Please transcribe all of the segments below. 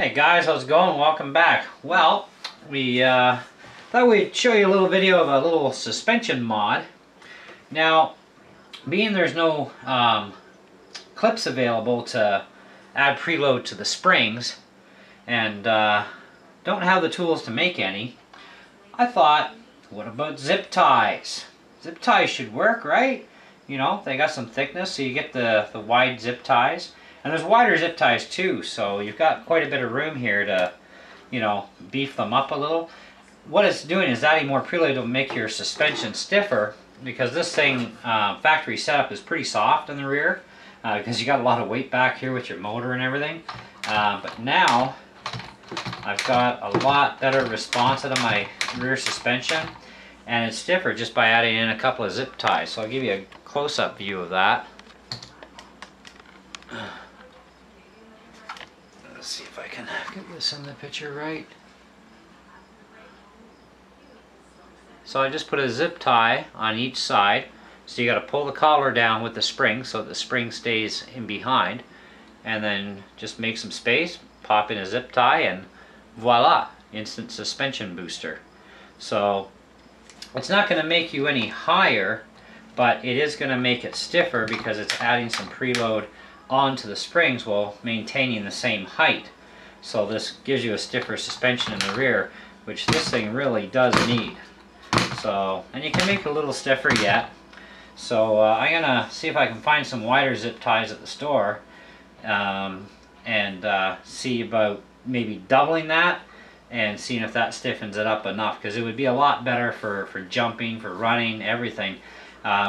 Hey guys, how's it going? Welcome back. Well, we thought we'd show you a little video of a little suspension mod. Now, being there's no clips available to add preload to the springs, and don't have the tools to make any, I thought, what about zip ties? Zip ties should work, right? You know, they got some thickness, so you get the wide zip ties. And there's wider zip ties too, so you've got quite a bit of room here to, you know, beef them up a little. What it's doing is adding more preload to make your suspension stiffer, because this thing, factory setup is pretty soft in the rear, because you got a lot of weight back here with your motor and everything. But now, I've got a lot better response out of my rear suspension, and it's stiffer just by adding in a couple of zip ties. So I'll give you a close-up view of that. Let's see if I can get this in the picture right. So I just put a zip tie on each side. So you got to pull the collar down with the spring so that the spring stays in behind. And then just make some space, pop in a zip tie, and voila, instant suspension booster. So it's not going to make you any higher, but it is going to make it stiffer because it's adding some preload onto the springs while maintaining the same height. So this gives you a stiffer suspension in the rear, which this thing really does need. So, and you can make it a little stiffer yet. So I'm gonna see if I can find some wider zip ties at the store, and see about maybe doubling that and seeing if that stiffens it up enough, because it would be a lot better for jumping, for running, everything.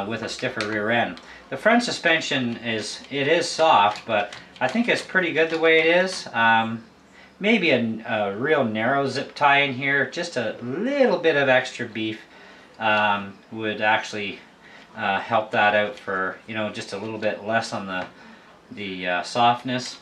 With a stiffer rear end. The front suspension is soft, but I think it's pretty good the way it is. Maybe a real narrow zip tie in here, just a little bit of extra beef would actually help that out for, you know, just a little bit less on the softness.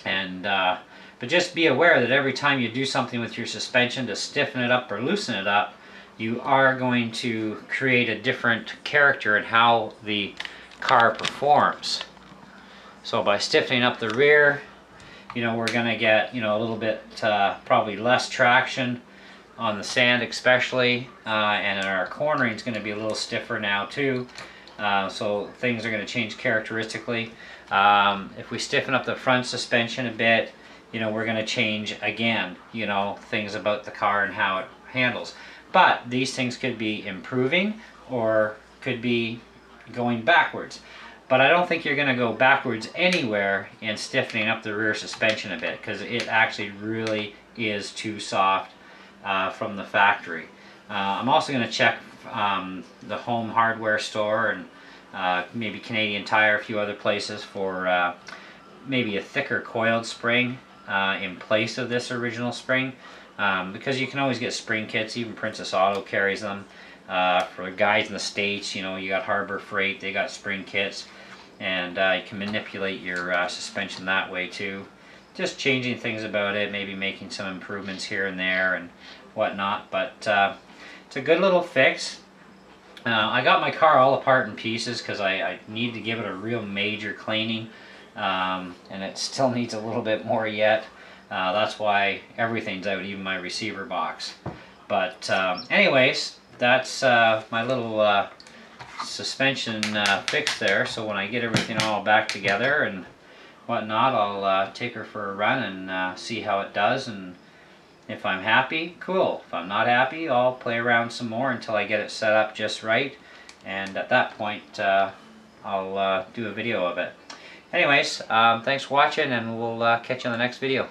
And but just be aware that every time you do something with your suspension to stiffen it up or loosen it up, you are going to create a different character in how the car performs. So by stiffening up the rear, you know, we're going to get, you know, a little bit probably less traction on the sand especially, and our cornering is going to be a little stiffer now too. So things are going to change characteristically. If we stiffen up the front suspension a bit, you know, we're going to change again, you know, things about the car and how it handles. But these things could be improving or could be going backwards. But I don't think you're going to go backwards anywhere in stiffening up the rear suspension a bit, because it actually really is too soft from the factory. I'm also going to check the home hardware store and maybe Canadian Tire, a few other places for maybe a thicker coiled spring in place of this original spring. Because you can always get spring kits, even Princess Auto carries them. For guys in the States, you know, you got Harbor Freight, they got spring kits, and you can manipulate your suspension that way too. Just changing things about it, maybe making some improvements here and there and whatnot, but it's a good little fix. I got my car all apart in pieces because I need to give it a real major cleaning, and it still needs a little bit more yet. That's why everything's out, even my receiver box. But anyways, that's my little suspension fix there. So when I get everything all back together and whatnot, I'll take her for a run and see how it does. And if I'm happy, cool. If I'm not happy, I'll play around some more until I get it set up just right. And at that point, I'll do a video of it. Anyways, thanks for watching, and we'll catch you on the next video.